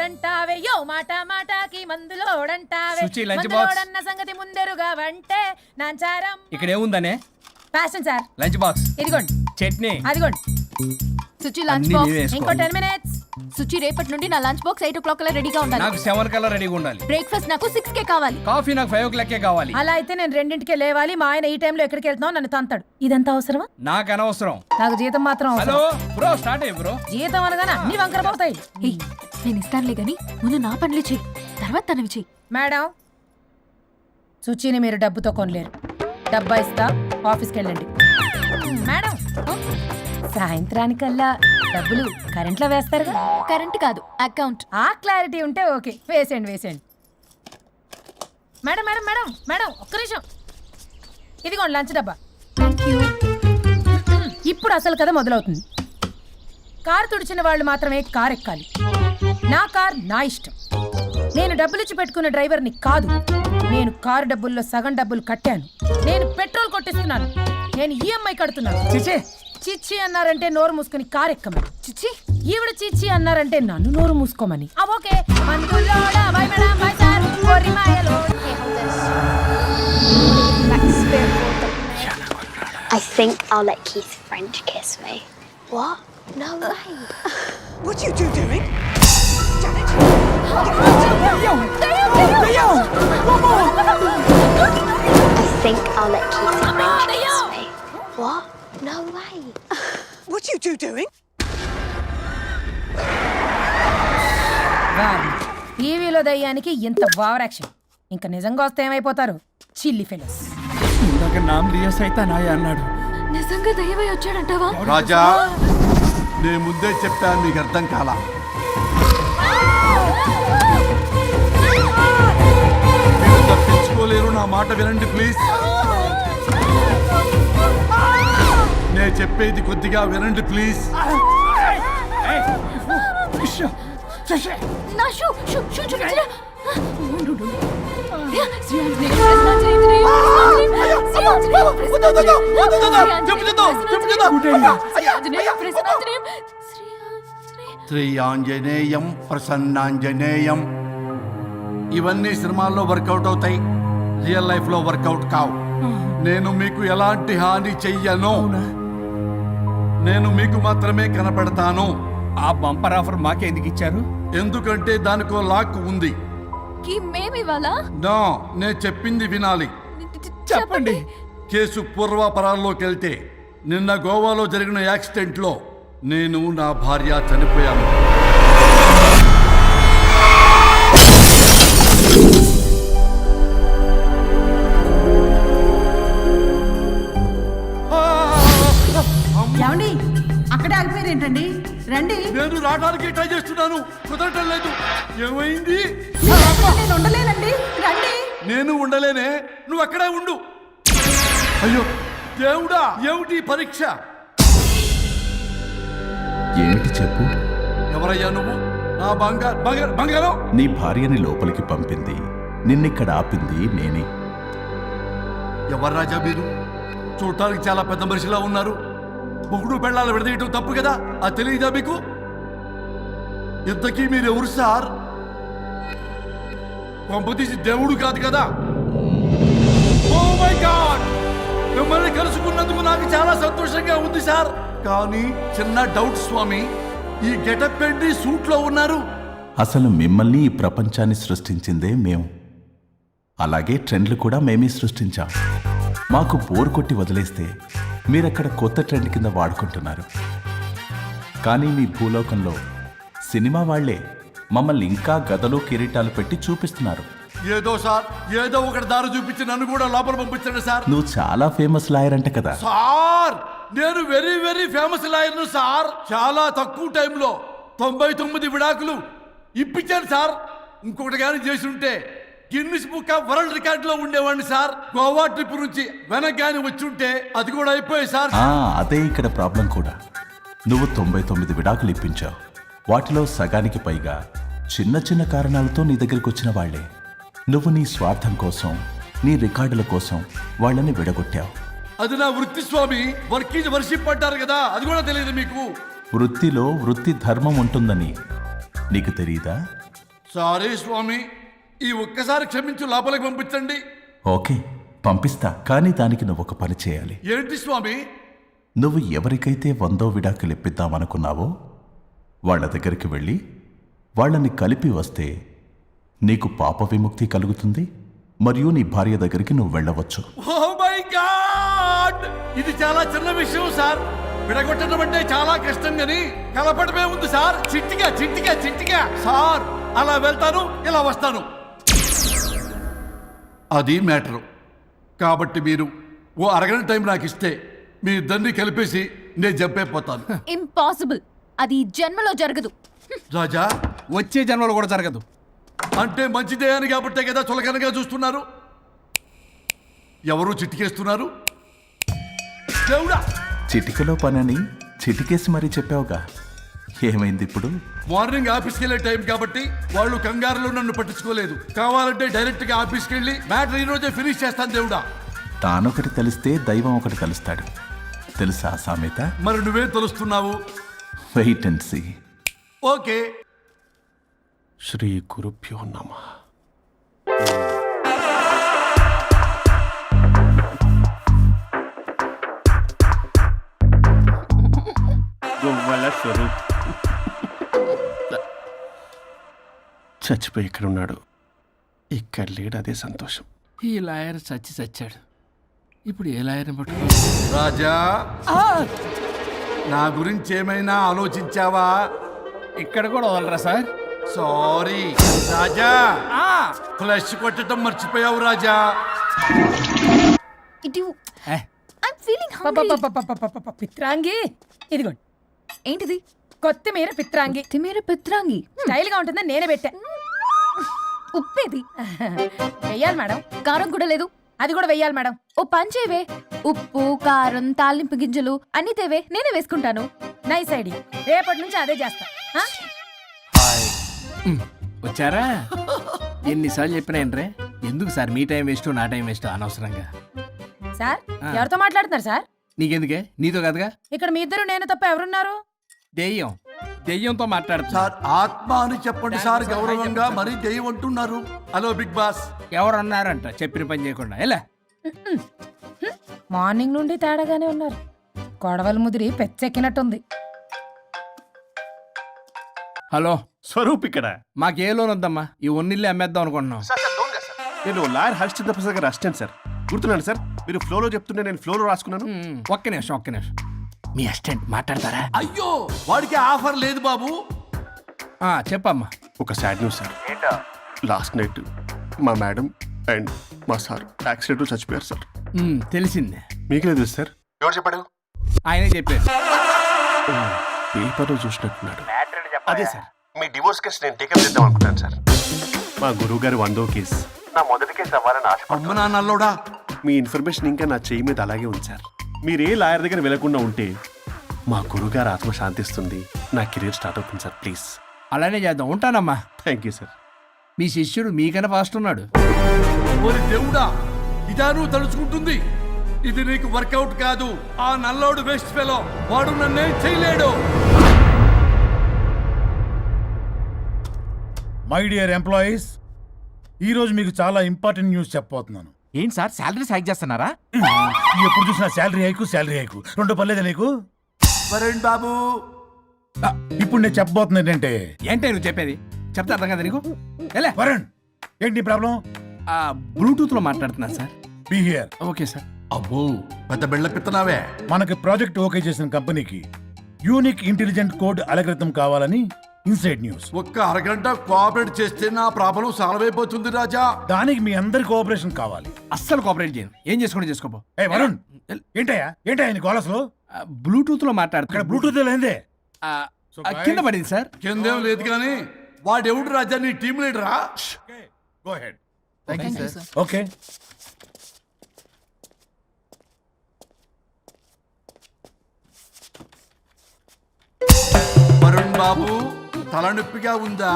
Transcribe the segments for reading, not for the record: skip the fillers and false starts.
మందులోడంటావే యో మాట మాటకి మందులోడంటావే సుచి, లంచ్ బాక్స్. మందులోడన్న సంగతి ముందెరుగా వంటే నాంచారం ఇక్కడ ఏముందనే? ఫ్యాషన్ సార్ లంచ్ బాక్స్, ఇదిగోండి చట్నీ. అదిగోండి సుచి లంచ్ అన్నీ బాక్స్. నీవే వేసుకో. ఇంకో 10 minutes సుచి రేపటి నుండి నా లంచ్ బాక్స్ 8 o'clock కల్లా రెడీగా ఉండాలి. నాకు 7 కల్లా రెడీగా ఉండాలి. బ్రేక్ఫాస్ట్ నాకు 6 కే కావాలి. కాఫీ నాకు 5 o'clockకే కావాలి. అలా అయితే నేను 2కే లేవాలి మా ఆయన ఈ టైంలో ఎక్కడికి వెళ్తున్నావు నన్ను తంతాడు ఇదంతా అవసరమా నాకు అనవసరం. నాకు జీతం మాత్రం హలో అవసరం బ్రో, స్టార్ట్ అయ్యి బ్రో. జీతం అనగానే అన్ని వంకర పోతాయి ఏయ్, నేను ఇస్తానులే గాని ముందు నా పనులు చెయ్యి, తర్వాత తనవి చెయ్యి. మేడం సుచిని మీరు డబ్బుతో కొనలేరు డబ్బా ఇస్తా ఆఫీస్కి వెళ్ళండి మేడం సాయంత్రానికల్లా డబ్బులు కరెంట్లో వేస్తారుగా కరెంట్ కాదు, అకౌంట్. ఆ క్లారిటీ ఉంటే ఓకే వేసేయండి వేసేయండి మేడం మేడం మేడం మేడం ఒక్క నిమిషం ఇదిగోండి లంచ్ డబ్బా థ్యాంక్ యూ. ఇప్పుడు అసలు కథ మొదలవుతుంది కారు తుడిచిన వాళ్ళు మాత్రమే కారు ఎక్కాలి నా కార్ నా ఇష్టం నేను డబ్బులిచ్చి పెట్టుకున్న డ్రైవర్ని కాదు నేను కారు డబ్బుల్లో సగం డబ్బులు కట్టాను నేను పెట్రోల్ కొట్టిస్తున్నాను నేను ఈఎంఐ కడుతున్నాను చిచి, చిచ్చి అన్నారంటే నోరు మూసుకుని కారు ఎక్కమని చిచ్చి, ఈవిడ చిచ్చి అన్నారంటే నన్ను నోరు మూసుకోమని ఓకే మందులోడా బై మేడం బై సార్ కోరి మాయలో I think I'll let Keith's friend kiss me. What? No way. What are you two doing? Janet! I think I'll let Keith's friend kiss me. What? No way. What are you two doing? టీవీలో దయ్యానికి ఇంత over action ఇంకా నిజంగా వస్తే ఏమైపోతారు చిల్లి fellows ఇందాక నామ్ లియా సైతానాయ అన్నాడు. నిజంగా దయ్యమై వచ్చాడంటావా? రాజా, నేను ముందే చెప్పాను, నీకు అర్థం కాలా. మీరు తప్పించుకోలేరు, నా మాట వినండి ప్లీజ్. నేను చెప్పేది కొద్దిగా వినండి ప్లీజ్. నా షూ షూ షూ చూపించరా. శ్రీయాంజనేయ ప్రసన్నాంజనేయ శ్రీ ఆంజనేయం ప్రసన్నాంజనేయం. ఇవన్నీ సినిమాల్లో వర్కౌట్ అవుతాయి, రియల్ లైఫ్ లో వర్కౌట్ కావు. నేను మీకు ఎలాంటి హాని చెయ్యను, నేను మీకు మాత్రమే కనపడతాను. ఆ బంపర్ ఆఫర్ మాకే ఎందుకు ఇచ్చారు? ఎందుకంటే దానికో లాక్ ఉంది. మేమివాలా? నో, నేను చెప్పింది వినాలి. చెప్పండి. కేసు పూర్వాపరాల్లోకి వెళ్తే నిన్న గోవాలో జరిగిన యాక్సిడెంట్లో నేను నా భార్య చనిపోయాను. ఏమండి అక్కడే ఆగిపోయారు ఏంటండి? రండి. నేను రావడానికి ట్రై చేస్తున్నాను, కుదరటం లేదు. ఏమైంది? నేను ఉండలేనండి, రండి. నేను ఉండలేనే, నువ్వు అక్కడే ఉండు. అయ్యో దేవుడా, ఏమిటి పరీక్ష? ఏంటి చెప్పు? ఎవరయ్యా నువ్వు? నా బంగారం. నీ భార్యని లోపలికి పంపింది, నిన్నిక్కడ ఆపింది నేనే. ఎవరు రాజా మీరు? చూడటానికి చాలా పెద్ద మనిషిలా ఉన్నారు. మొగుడు పెళ్ళాలు విడదీయటం తప్పు కదా, అది తెలియదా మీకు? ఇంతకీ మీరు ఎవరు సార్? పంపతీసి దేవుడు కాదు కదా? ఓ మై గాడ్, మిమ్మల్ని కలుసుకున్నందుకు నాకు చాలా సంతోషంగా ఉంది సార్. కానీ చిన్న డౌట్ స్వామి, ఈ గెటప్ ఏంటి సూట్ లో ఉన్నారు? అసలు మిమ్మల్ని ఈ ప్రపంచాన్ని సృష్టించిందే మేము, అలాగే ట్రెండ్లు కూడా మేమే సృష్టించాం. మాకు బోర్ కొట్టి వదిలేస్తే మీరక్కడ కొత్త ట్రెండ్ కింద వాడుకుంటున్నారు. కానీ మీ భూలోకంలో సినిమా వాళ్లే మమ్మల్ని ఇంకా గదలు కిరీటాలు పెట్టి చూపిస్తున్నారు. ఏదో సార్, ఏదో ఒకటి దారి చూపించి నన్ను కూడా లోపల పంపించండి సార్. నువ్వు చాలా ఫేమస్ లాయర్ అంట కదా? సార్, నేను వెరీ వెరీ ఫేమస్ లాయర్ను సార్. చాలా తక్కువ టైంలో 99 విడాకులు ఇప్పించాను సార్. ఇంకొకటి కానీ చేసి ఉంటే Guinness book of world record లో ఉండేవాడిని సార్. గోవా ట్రిప్ నుంచి వెనక్ గాని వచ్చి ఉంటే అది కూడా అయిపోయాయి సార్. అదే ఇక్కడ ప్రాబ్లం కూడా. నువ్వు 99 విడాకులు ఇప్పించావు. వాటిలో సగానికి పైగా చిన్న చిన్న కారణాలతో నీ దగ్గరికి వచ్చిన వాళ్లే. నువ్వు నీ స్వార్థం కోసం, నీ రికార్డుల కోసం వాళ్ళని విడగొట్టావు. అది నా వృత్తి స్వామి. వర్క్ ఈజ్ వర్షిప్ అంటారు కదా, అది కూడా తెలియదు మీకు? వృత్తిలో వృత్తి ధర్మం ఉంటుందని నీకు తెలియదా? సారీ స్వామి, ఈ ఒక్కసారి క్షమించు, లోపలికి పంపించండి. ఓకే పంపిస్తా, కానీ దానికి నువ్వు ఒక పని చేయాలి. ఏంటి స్వామి? నువ్వు ఎవరికైతే 100వ విడాకులు ఇప్పిద్దామనుకున్నావో వాళ్ళ దగ్గరికి వెళ్ళి వాళ్ళని కలిపి వస్తే నీకు పాప విముక్తి కలుగుతుంది, మరియు నీ భార్య దగ్గరికి నువ్వు వెళ్ళవచ్చు. ఓ మై గాడ్, ఇది చాలా చిన్న విషయం సార్. విడగొట్టడం అంటే చాలా కష్టం గని కలపడమే ఉంది సార్. చిట్టిగా చిట్టిగా చిట్టిగా సార్, అలా వెళ్తాను, ఇలా వస్తాను, అది మ్యాటరు. కాబట్టి మీరు ఓ అరగంట టైం నాకు ఇస్తే మీ ఇద్దరిని కలిపేసి నేను జంపైపోతాను. ఇంపాసిబుల్, అది ఈ జన్మలో జరగదు. రాజా, వచ్చే జన్మలో కూడా జరగదు. అంటే మంచిదే అని కాబట్టే కదా చులకనగా చూస్తున్నారు. ఎవరు చిట్టికేస్తున్నారు? దేవుడా, చిటికలో పనని చిటికేసి మరీ చెప్పావుగా, ఏమైంది ఇప్పుడు? మార్నింగ్ ఆఫీస్కి వెళ్ళే టైం కాబట్టి వాళ్ళు కంగారులో నన్ను పట్టించుకోలేదు. కావాలంటే డైరెక్ట్ గా ఆఫీస్కి వెళ్ళి మ్యాటర్ ఈ రోజే ఫినిష్ చేస్తాను. దేవుడా, తానొకటి తెలిస్తే దైవం ఒకటి కలుస్తాడు, తెలుసా సామెత? మరి నువ్వేం తెలుస్తున్నావు? Wait and see. Okay. Sri గురుభ్యో నమః. గొవ్వల స్వరూప్ చచ్చిపోయి ఇక్కడ ఉన్నాడు, ఇక్కడ లేడు, అదే సంతోషం. ఈ లాయర్ చచ్చాడు. ఇప్పుడు ఏ లాయర్ని పట్టుకో? రాజా, నా గురించి ఏమైనా ఆలోచించావా? ఇక్కడ కూడా వదలరా సార్? సారీ రాజా, ఫ్లష్ కొట్టడం మర్చిపోయావు రాజా. ఇటు ఏ, ఐమ్ ఫీలింగ్ హంగ్రీ. పపపపపపపపప, పిత్రాంగి ఇదిగోండి. ఏంటిది? కొత్తిమీర పిత్రాంగి. తిమేర పిత్రాంగి. స్టైల్ గా ఉంటుందని నేనే పెట్టా. ఉప్పేది? వెయ్యాలి మేడం. కారం కూడా లేదు. అది కూడా వెయ్యాలి మేడం. ఓ పంచేవే, ఉప్పు కారం తాలింపు గింజలు అన్ని తేవే, నేనే వేసుకుంటాను. నైస్ ఐడియా, రేపటి నుంచి అదే చేస్తా. ఆ? వచ్చారా? ఎన్నిసార్లు చెప్పినా ఏంట్రే, ఎందుకు సార్ మీ టైం వేస్ట్ నా టైం వేస్ట్ అనవసరంగా? సార్, ఎవరితో మాట్లాడుతున్నారు సార్? నీకెందుకే, నీతో కదగా. ఇక్కడ మీ ఇద్దరు నేను తప్ప ఎవరున్నారు? దెయ్యంతో మాట్లాడుతా. సార్, ఆత్మ అని చెప్పండి సార్, గౌరవంగా. మరీ దెయ్యం అంటున్నారు. Hello Bigg Boss. ఎవరు అన్నారంట చెప్పిన పని చేయకుండా? ఎలా? మార్నింగ్ నుండి తేడాగానే ఉన్నారు. కొడవల ముదిరి పెచ్చెక్కినట్టుంది. హలో, స్వరూప్ ఇక్కడ. మాకే లోన్ వద్దమ్మా, ఈ ఒన్నిల్లు అమ్మేద్దాం అనుకుంటున్నాం. నేను లాయర్ హరిశ్చంద్ర ప్రసాద్ గారు అసిస్టెంట్ సార్. గుర్తున్నాను సార్, మీరు ఫ్లోలో చెప్తుంటే నేను ఫ్లోలో రాసుకున్నాను. ఒక్క నిమిషం. మీ అసిస్టెంట్ మాట్లాడతారా? అయ్యో, వాడికి ఆఫర్ లేదు బాబు. చెప్పమ్మా. ఒక sad news sir. Last night మా మేడం అండ్ మా సార్ యాక్సిడెంట్ చచ్చిపోయారు సార్. తెలిసిందే. మీకు లేదు సార్. ఎవరు చెప్పాడు? ఆయనే చెప్పారు. పేపర్లో చూసినట్టున్నాడు. అదే సార్, మీ డివోర్స్ కేసు నేను టేకప్ చేద్దాం అనుకుంటాను సార్. మా గురువు గారి 100వ కేసు నా మొదటి కేసు అవ్వాలని ఆశ. అమ్మ నాన్నల్లోడా, మీ ఇన్ఫర్మేషన్ ఇంకా నా చెయ్యి మీద అలాగే ఉంది సార్. మీరే లాయర్ దగ్గర వెళ్లకుండా ఉంటే మా గురువుగారు ఆత్మ శాంతిస్తుంది, నా కెరీర్ స్టార్ట్ అవుతుంది సార్. ప్లీజ్ అలానే చేద్దాం. ఉంటానమ్మా. Thank you sir. మీ శిష్యుడు మీకన్నా ఫాస్ట్ ఉన్నాడు. ఓరి దేవుడా, ఇదా నువ్వు తలుచుకుంటుంది? ఇది నీకు వర్కౌట్ కాదు. ఆ నల్లోడు వేస్ట్ ఫెలో, వాడు నన్నేం చేయలేడు. మై డియర్ ఎంప్లాయీస్, ఈరోజు మీకు చాలా ఇంపార్టెంట్ న్యూస్ చెప్పబోతున్నాను. ఏంటి సార్, శాలరీస్ హైక్ చేస్తున్నారా? ఎప్పుడు చూసినా శాలరీ హైకు రెండు పర్లేదా నీకు? వరుణ్ బాబు, ఇప్పుడు నేను చెప్పబోతున్నా ఏంటంటే, ఏంటే నువ్వు చెప్పేది? చెప్తా అర్థం కదా నీకు? ఎలా? వరుణ్, ఏంటి ప్రాబ్లం? బ్లూటూత్ లో మాట్లాడుతున్నా sir. Be here. Okay sir. అబ్బో, పెద్ద బిళ్ళ పిత్తనావే. మనకి ప్రాజెక్ట్ ఓకే చేసిన కంపెనీకి యూనిక్ ఇంటెలిజెంట్ కోడ్ అలకృతం కావాలని ఇన్సైడ్ న్యూస్. ఒక్క అరగంట కోఆపరేట్ చేస్తే నా ప్రాబ్లం సాల్వ్ అయిపోతుంది రాజా. దానికి మీ అందరి కోఆపరేషన్ కావాలి. అస్సలు కోఆపరేట్ చేయను. ఏం చేసుకోండి చేసుకోపో. ఏ వరుణ్, ఏంటయ్యా నీ గోలస్లో? బ్లూటూత్ లో ఇక్కడ మాట్లాడుతున్నా. బ్లూటూత్ లేదే. కింద పడింది సార్. కిందేం లేదు కానీ వాడెవడు రాజా, నీ టీం లీడరా? Go ahead. ఓకే. వరుణ్ బాబు, తలనొప్పిగా ఉందా?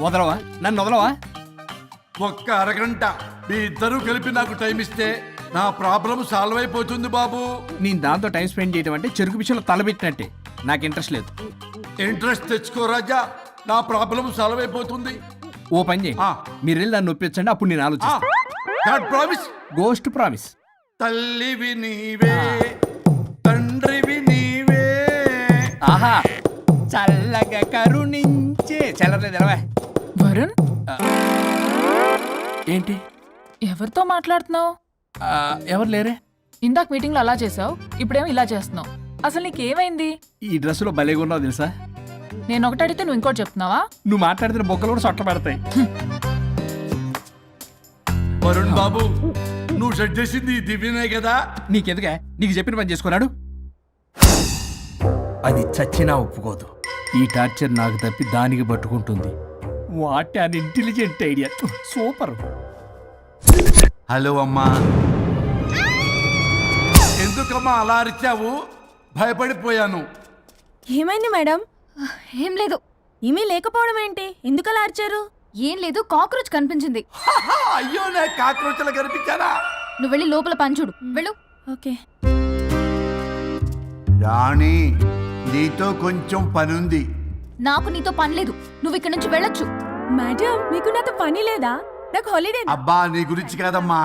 వదలవా, నన్ను వదలవా? ఒక్క అరగంట మీ ఇద్దరూ కలిపి నాకు టైం ఇస్తే నా ప్రాబ్లం సాల్వ్ అయిపోతుంది బాబు. నేను దాంతో టైం స్పెండ్ చేయడం అంటే చెరుకు విషయంలో తలబెట్టినట్టే. నాకు ఇంట్రెస్ట్ లేదు. ఇంట్రెస్ట్ తెచ్చుకో రాజా, నా ప్రాబ్లం సాల్వ్ అయిపోతుంది. ఓ పని చేయండి, మీరు వెళ్ళి నన్ను ఒప్పించండి, అప్పుడు నేను ఆలోచిస్తాను. God promise. Ghost promise. తల్లివి నీవే, తండ్రివి నీవే. ఆహా, చల్లగా కరుణించే చల్లలేదు ఎలా వరుణ్, ఏంటి? ఎవరితో మాట్లాడుతున్నావు? ఎవరు లేరే? ఇందాక మీటింగ్ లో అలా చేసావు, ఇప్పుడేమో ఇలా చేస్తున్నావు. అసలు నీకేమైంది? ఈ డ్రెస్సులో భలేగా ఉన్నావు తెలుసా? నేను ఒకటి అడిగితే నువ్వు ఇంకోటి చెప్తున్నావా? నువ్వు మాట్లాడితే బొక్కలు కూడా సొట్ట పెడతాయి. వరుణ్ బాబు, నువ్వు సెట్ చేసింది ఈ దివ్యనే కదా? నీకెందుకే? నీకు చెప్పిన పని చేసుకున్నాడు. అది చచ్చినా ఒప్పుకోదు. ఈ టార్చర్ నాకు తప్పి దానికి పట్టుకుంటుంది. What an intelligent idea. Super. Hello అమ్మా. ఎందుకమ్మా అలా అరిచావు? భయపడిపోయాను. ఏమైంది మేడం? ఏం లేదు. ఏమీ లేకపోవడం ఏంటి? ఎందుకలా అరిచారు? ఏం లేదు, కాక్రోచ్ కనిపించింది. అయ్యో, నా కాక్రోచ్లు కనిపించానా? నువ్వు వెళ్ళి లోపల పని చూడు. వెళ్ళు. ఓకే. రాణి, నీతో కొంచెం పనుంది. నాకు నీతో పని లేదు. నువ్వు ఇక్కడ నుంచి వెళ్ళొచ్చు. మేడం, మీకు నాతో పని లేదా? నాకు హాలిడే. అబ్బా, నీ గురించి కాదమ్మా.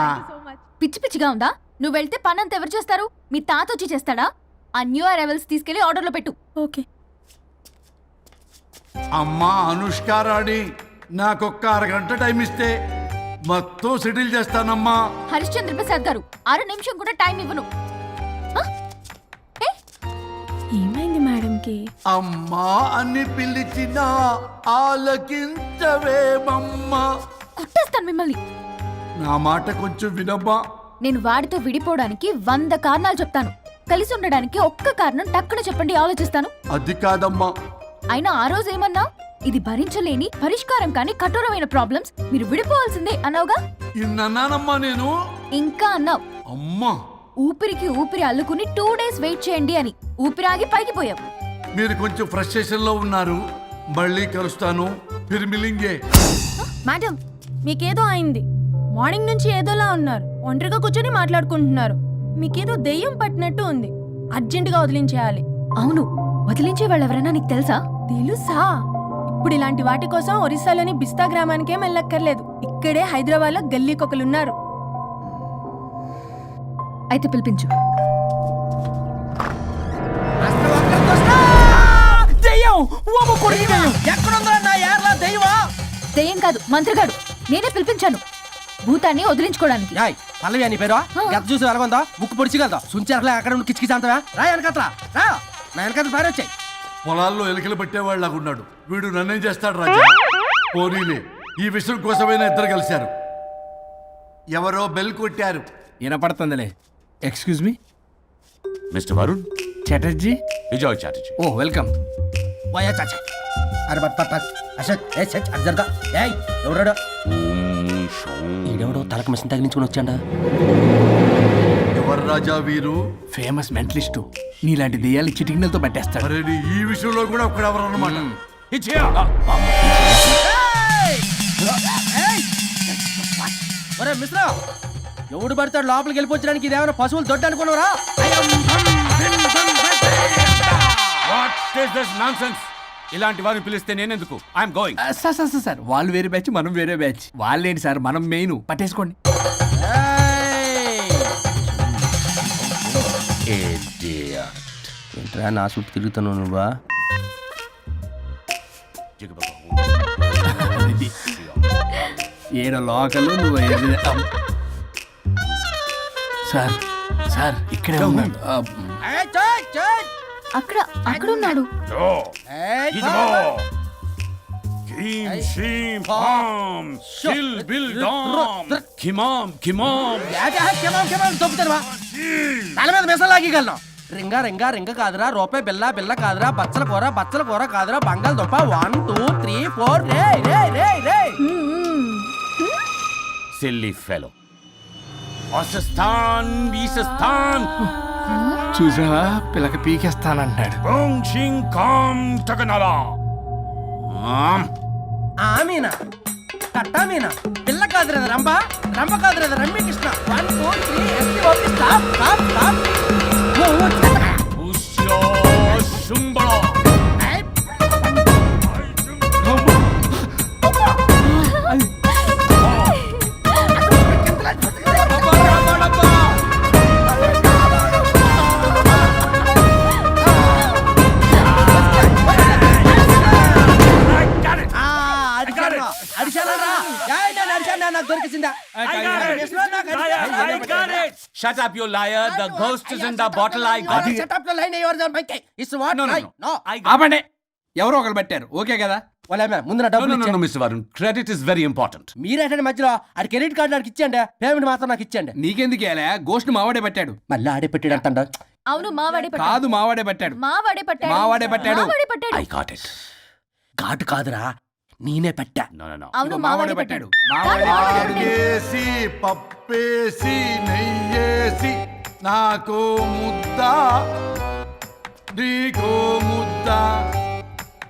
పిచ్చి పిచ్చిగా ఉందా? నువ్వు వెళ్తే పని అంతా ఎవరు చేస్తారు? మీ తాత వచ్చి చేస్తాడా? ఆ న్యూ అరైవల్స్ తీసుకెళ్లి ఆర్డర్లో పెట్టు. ఓకే. అమ్మా అనుష్క రాణి, నాకొక్క అరగంట టైం ఇస్తే మొత్తం సెటిల్ చేస్తానమ్మా. హరిశ్చంద్ర ప్రసాద్ గారు, 6 నిమిషం కూడా టైం ఇవ్వను. ఏమైంది మేడంకి? అమ్మా అని పిలిచినా ఆలకించవేమమ్మా. కుట్టేస్తాను మిమ్మల్ని. నా మాట కొంచెం వినమ్మా. నేను వాడితో విడిపోవడానికి 100 కారణాలు చెప్తాను. కలిసి ఉండడానికి ఒక్క కారణం టక్కున చెప్పండి, ఆలోచిస్తాను. అది కాదమ్మా. అయినా ఆ రోజు ఏమన్నా? ఇది భరించలేని పరిష్కారం కాని కఠోరమైన ప్రాబ్లమ్స్, మీరు విడిపోవాల్సిందే అన్నావుగా. ఇన్నానమ్మా నేను. ఇంకా అన్నావు. అమ్మా, ఊపిరికి ఊపిరి అల్లుకుని 2 డేస్ వెయిట్ చేయండి అని. ఊపిరాగి పైకి పోయావు. మీరు కొంచెం ఫ్రస్ట్రేషన్ లో ఉన్నారు. మళ్ళీ కలుస్తాను. ఫిర్మిలింగే. మేడం, మీకేదో అయింది. మార్నింగ్ నుంచి ఏదోలా ఉన్నారు. ఒంటరిగా కూర్చొని మాట్లాడుకుంటున్నారు. మీకేదో దెయ్యం పట్టినట్టు ఉంది. అర్జెంటుగా వదిలించేయాలి. అవును, వదిలించే వాళ్ళు ఎవరైనా నీకు తెలుసా? తెలుసా? ఇప్పుడు ఇలాంటి వాటి కోసం ఒరిస్సాలోని బిస్తా గ్రామానికేం వెళ్ళక్కర్లేదు. ఇక్కడే హైదరాబాద్ లో గల్లీకొకలున్నారు. అయితే పిలిపించు. దెయ్యం కాదు, మంత్రిగాడు. నేనే పిలిపించాను భూతాన్ని వదిలించుకోవడానికి. పల్లవి అని పేరు గత చూసి వెలగొందా ముక్కు పొడిచిగలదా సుంచరలే అక్కడ ఉండి కిచకిచ అంతవా రా వెనకట్రా రా నా వెనకట్ల పారి వచ్చాయి. పొలాల్లో ఎలుకలు పట్టేవాళ్ళగున్నాడు వీడు. నన్నేం చేస్తాడు రాజా? పోనీలే, ఈ విషయం కోసమైనా ఇద్దరు కలిశారు. ఎవరో బెల్ కొట్టారు. వినపడుతుందిలే. Excuse me mister Varun Chatterjee. Vijay Chatterjee. Oh welcome. వాయా చాచా. అరే బట్ పట్ పట్ అశోక్ ఏ సెట్ అర్జర్గా. ఏయ్ ఎవరాడు? ఈడెవడో తలకు మిషన్ తగిలించుకుని వచ్చాడా? ఎవరు రాజా వీరు? Famous mentalist. నీలాంటి దెయ్యాలు చిటికినలతో పట్టేస్తాడు. అరే నీ ఈ విషయంలో కూడా ఒకడెవరు అన్నమాట. ఒరే మిశ్రా, ఎవడు పడతాడు లోపలికి వెళ్ళిపోవడానికి? ఇదేమైనా పశువులు దొడ్డు అనుకున్నారా? ఇలాంటి వారిని పిలిస్తే నేనెందుకు? I'm going. సార్ వాళ్ళు వేరే బ్యాచ్, మనం వేరే బ్యాచ్. వాళ్ళేంటి సార్, మనం మెయిన్. పట్టేసుకోండి. ఏంట్రా నా చుట్టూ తిరుగుతాను నువ్వా? ఏడ లోకలు నువ్వు సార్ సార్ ఇక్కడే ఉన్నాడు. అక్కడ అక్కడున్నాడు. తల మీద మిసం లాగగలను. రింగా రింగా రింగ కాదురా, రూపాయి బిల్ల బిల్ల కాదురా, బచ్చల కూర కాదురా, బంగాళదుంప 1 2 3 4 రే రే రే రే. Silly fellow. అసస్థాన్ వీసస్థాన్ చూసావా, పిల్లకి పీకేస్తానంటాడు. ఆమీనా కట్టామీనా పిల్ల కాదురా రంభ, రంభ కాదురా Ramya Krishna. 1 2 3 S T O P stop stop stop. దొరికిసిందా నాకు దొరికిసిందా Shut up, you liar. The ghost is in the bottle. I got it. Setup లో లైన్ ఎవరు మైకే ఇట్స్ వాట్ నో ఆపండి, ఎవరో ఒకరు పెట్టారు, ఓకే కదా? వాళ్ళ ముందు నా No, డబ్బులు no, no, ఇచ్చేయండి. no, Mr. Varun. Credit is very important. మీరేటండి మధ్యలో ఆడి క్రెడిట్ కార్డు నాకు ఇచ్చేయండి, పేమెంట్ మాత్రం నాకు ఇచ్చేయండి. నీకెందుకు వేలే, గోష్ట్ మావాడే పట్టాడు. మళ్ళీ ఆడే పెట్టాడు అంటండ. అవును మావాడే పట్టాడు. కాదు, మావాడే పట్టాడు. మావాడే పట్టాడు. మావాడే పట్టాడు. మావాడే పట్టాడు. I got it. ఘాటు కాదురా, నేనే పెట్టా. No, no, no. అవును మావాడే పట్టాడు. అడిగేసి పప్పేసి నెయ్యేసి నాకు ముద్ద నీకో ముద్ద.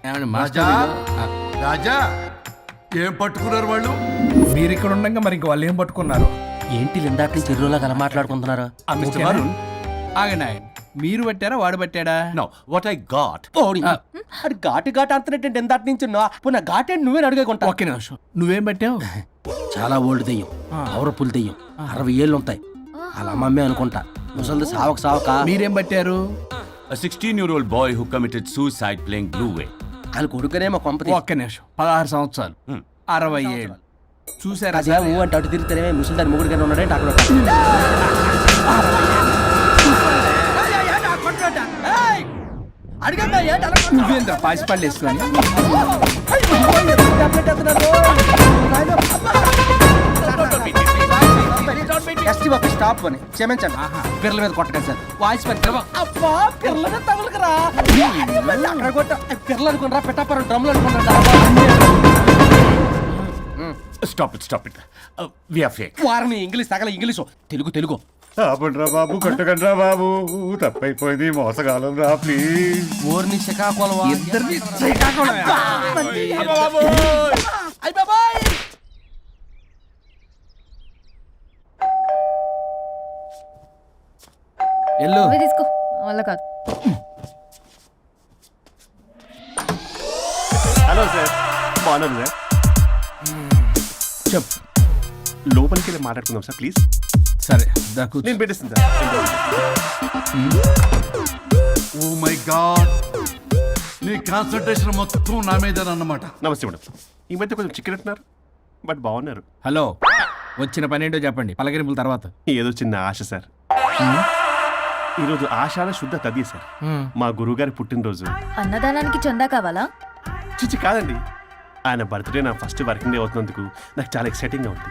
ఏమండి రాజా మాస్టర్, రాజా ఏం పట్టుకున్నారు వాళ్ళు? మీరు ఇక్కడ ఉండగా మరి ఇంక వాళ్ళు ఏం పట్టుకున్నారు? ఏంటి ఇందాక చెరువులో కల మాట్లాడుకుంటున్నారు? Mr. Varun. ఆగండి ఆగండి, మీరు పట్టారా వాడు పట్టాడా? No, what I got. ఓడి అది ఘాటు ఘాటు అంతనేటంటే ఎందాటి నుంచి పున్న ఘాటేంటి నువ్వే అడిగేకుంటా. ఒక్క నిమిషం, నువ్వేం పట్టావు? చాలా ఓల్డ్ దెయ్యం, పవర్ఫుల్ దెయ్యం, 60 ఏళ్ళు ఉంటాయి. అలా అమ్మమ్మే అనుకుంటా. ముసలిది సావక సావక. మీరేం పట్టారు? A 16-year-old boy who committed suicide playing Blue Whale. వాళ్ళ కొడుకునేమో కొంపతి. ఒక్క నిమిషం, 16 సంవత్సరాలు, 60 ఏళ్ళు చూసారా? అదే ఊ అంటే అటు తిరిగితేనే ముసలి దాని ముగుడిగానే ఉన్నాడంటే అక్కడ. అడిగండి ఏంటి అలా నువ్వేంద్ర పాసిపళ్ళు వేసుకొని? స్టాప్ అని క్షమించండి, పిల్లల మీద కొట్టగా సార్. వాయిస్ అబ్బా పిల్లల మీద తగులుకురా, అక్కడ కొట్ట పిల్లలు అనుకున్నారా, పెట్టాపరం డ్రమ్లు అనుకున్నారా. Stop it. We are fake. వారిని ఇంగ్లీష్ తగల ఇంగ్లీషు, తెలుగు తెలుగు. ఆపండ్రా బాబు, కొట్టకండ్రా బాబు, తప్పైపోయింది, మోసగాలం రా ప్లీజ్. ఓర్ని శ్రీకాకుళం ఇద్దరిని శ్రీకాకుళం. ఎల్లు నువ్వే తీసుకో, వల్ల కాదు. హలో సార్, బాగున్నాను సార్. చెప్పు. లోపలికి వెళ్ళి మాట్లాడుకుందాం సార్ ప్లీజ్. సరే దాకు నేను పెట్టేస్తాను సార్. ఓ మై గాడ్, నీ కాన్సన్ట్రేషన్ మొత్తం నా మీదనన్నమాట. నమస్తే మేడం. ఈ మధ్య కొంచెం చికెన్ అంటున్నారు, బట్ బాగున్నారు. హలో, వచ్చిన పని ఏంటో చెప్పండి, పలకరింపుల తర్వాత. ఏదో చిన్న ఆశ సార్. ఈరోజు ఆషాఢ శుద్ధ తది సార్, మా గురువుగారి పుట్టినరోజు. అన్నదానానికి చందా కావాలా? చిచ్చి కాదండి, ఆయన బర్త్డే నా ఫస్ట్ వర్కింగ్ డే అవుతున్నందుకు నాకు చాలా ఎక్సైటింగ్గా ఉంది.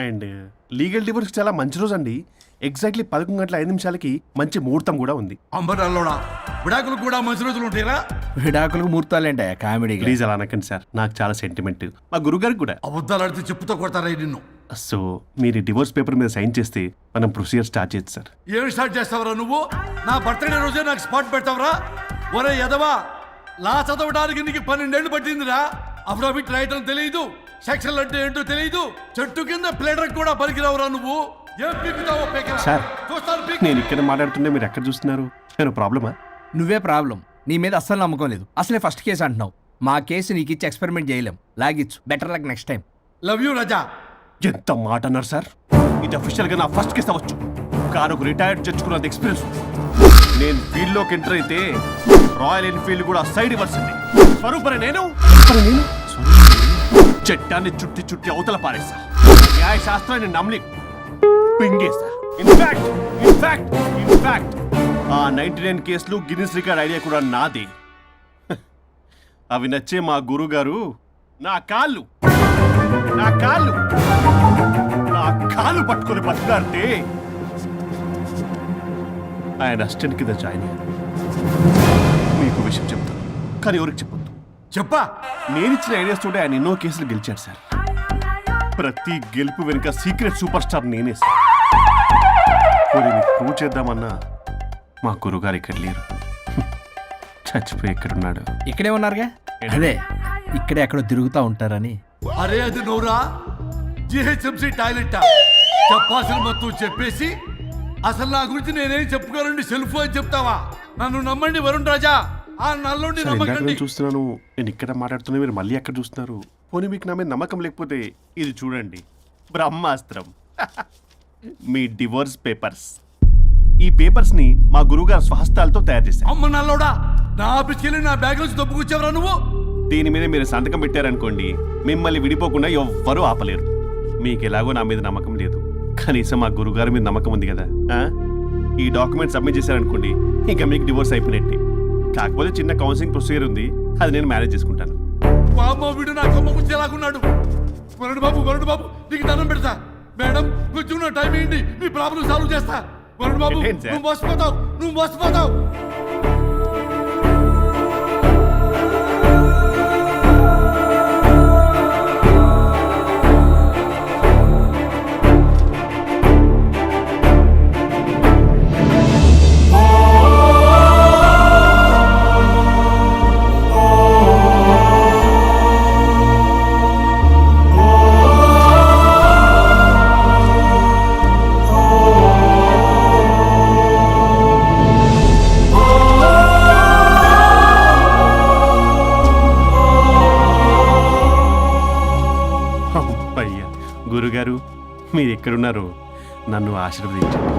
అండ్ లీగల్ డివోర్స్ చాలా మంచి రోజు అండి. ఎగ్జాక్ట్లీ 11:05 మంచి ముహూర్తం కూడా ఉంది. అంబరాల్లోడా విడాకులు కూడా మంచి రోజులు ఉంటాయిరా? విడాకులకు ముహూర్తాలేంట కామెడీ. ప్లీజ్ అలా అనకండి సార్, నాకు చాలా సెంటిమెంట్, మా గురుగారికి కూడా. అబద్ధాలు ఆడితే చెప్పుతో కొడతారా నిన్ను? సో మీరు డివోర్స్ పేపర్ మీద సైన్ చేస్తే మనం ప్రొసీజర్ స్టార్ట్ చేయొచ్చు సార్. ఏం స్టార్ట్ చేస్తావరా నువ్వు? నా బర్త్డే రోజే నాకు స్పాట్ పెడతావరా? ఒరే ఎదవా, లా చదవడానికి నీకు 12 ఏళ్ళు పట్టిందిరా. అఫిడవిట్ రాయటం తెలియదు, సెక్షన్లు అంటే ఏంటో తెలియదు, చెట్టు కింద ప్లేడర్ కూడా పలికిరావురా నువ్వు. ఏం పీకుతావో పీకరా. సార్, చూస్తాను పీకు. నేను ఇక్కడ మాట్లాడుతుంటే మీరు ఎక్కడ చూస్తున్నారు? నేను ప్రాబ్లమా? నువ్వే ప్రాబ్లం, నీ మీద అస్సలు నమ్మకం లేదు. అసలే ఫస్ట్ కేసు అంటున్నావు. మా కేసు నీకు ఇచ్చి ఎక్స్పెరిమెంట్ చేయలేం, లాగిచ్చు. Better luck next time. Love you Raja. ఎంత మాట అన్నారు సార్. ఇది అఫీషియల్గా నా ఫస్ట్ కేసు అవ్వచ్చు, కానీ ఒక రిటైర్డ్ జడ్జ్కున్నది ఎక్స్పీరియన్స్. నేను ఫీల్డ్లోకి ఎంటర్ అయితే రాయల్ ఎన్ఫీల్డ్ కూడా సైడ్ ఇవ్వాల్సింది. స్వరూపరే నేను చట్టాన్ని చుట్టి చుట్టి అవతల పారేసా. న్యాయ శాస్త్రాన్ని నమ్మి పింగేసా. ఇన్ఫాక్ట్ ఆ 99 కేసులు గిన్నిస్ రికార్డ్ ఐడియా కూడా నాదే. అవి నచ్చే మా గురుగారు నా కాళ్ళు పట్టుకొని బతులాడితే ఆయన అసిస్టెంట్ కింద జాయిన్ అయ్యాను. మీకు విషయం చెప్తాను, కానీ ఎవరికి చెప్పొద్దు. చెప్పా. నేను ఇచ్చిన ఐడియాస్ తోటి ఆయన ఎన్నో కేసులు గెలిచాడు సార్. ప్రతి గెలుపు వెనుక సీక్రెట్ సూపర్ స్టార్ నేనే సార్. ప్రూవ్ చేద్దామన్నా మా గురుగారు ఇక్కడ లేరు, చచ్చిపోయి ఎక్కడున్నాడు. ఇక్కడే ఉన్నారుగా. అదే ఇక్కడే ఎక్కడో తిరుగుతూ ఉంటారని. అరే అది నోరా, జిహెచ్ఎంసీ టాయిలెట్ చెప్పాల్సిన మొత్తం చెప్పేసి అసలు నా గురించి నేనేం చెప్పుకోనండి సెల్ఫ్ అని చెప్తావా? నన్ను నమ్మండి వరుణ్ రాజా, ఆ నల్లుండి సార్, ఇందాక నమ్మకండి. నేను చూస్తున్నాను, నేను ఇక్కడ మాట్లాడుతున్నా, మీరు మళ్ళీ ఎక్కడ చూస్తున్నారు? పోనీ మీకు నా మీద నమ్మకం లేకపోతే ఇది చూడండి, బ్రహ్మాస్త్రం. మీ డివోర్స్ పేపర్స్. ఈ పేపర్స్ ని మా గురువుగారు స్వహస్తాలతో తయారు చేశారు. అమ్మ నల్లోడా, నా ఆఫీస్కి వెళ్ళి నా బ్యాగ్ నుంచి దొప్పుకొచ్చావరా నువ్వు? దీని మీద మీరు సంతకం పెట్టారనుకోండి, మిమ్మల్ని విడిపోకుండా ఎవ్వరూ ఆపలేరు. మీకు ఎలాగో నా మీద నమ్మకం లేదు, కనీసం మా గురుగారి మీద నమ్మకం ఉంది కదా. ఈ డాక్యుమెంట్ సబ్మిట్ చేశారనుకోండి, ఇంకా మీకు డివోర్స్ అయిపోయినట్టే. కాకపోతే చిన్న కౌన్సిలింగ్ ప్రొసీజర్ ఉంది, అది నేను మేనేజ్ చేసుకుంటాను. బామ్మ వీడు నా కొమ్మ ముచ్చేలాగున్నాడు. వరుణ్ బాబు నీకు దండం పెడతా. మేడం కొంచెం నా టైం ఏంటి, మీ ప్రాబ్లం సాల్వ్ చేస్తా. వరుణ్ బాబు ఏంటి సార్? నువ్వు మోసపోతావు. అయ్యా గురుగారు, మీరు ఎక్కడున్నారో నన్ను ఆశీర్వదించండి.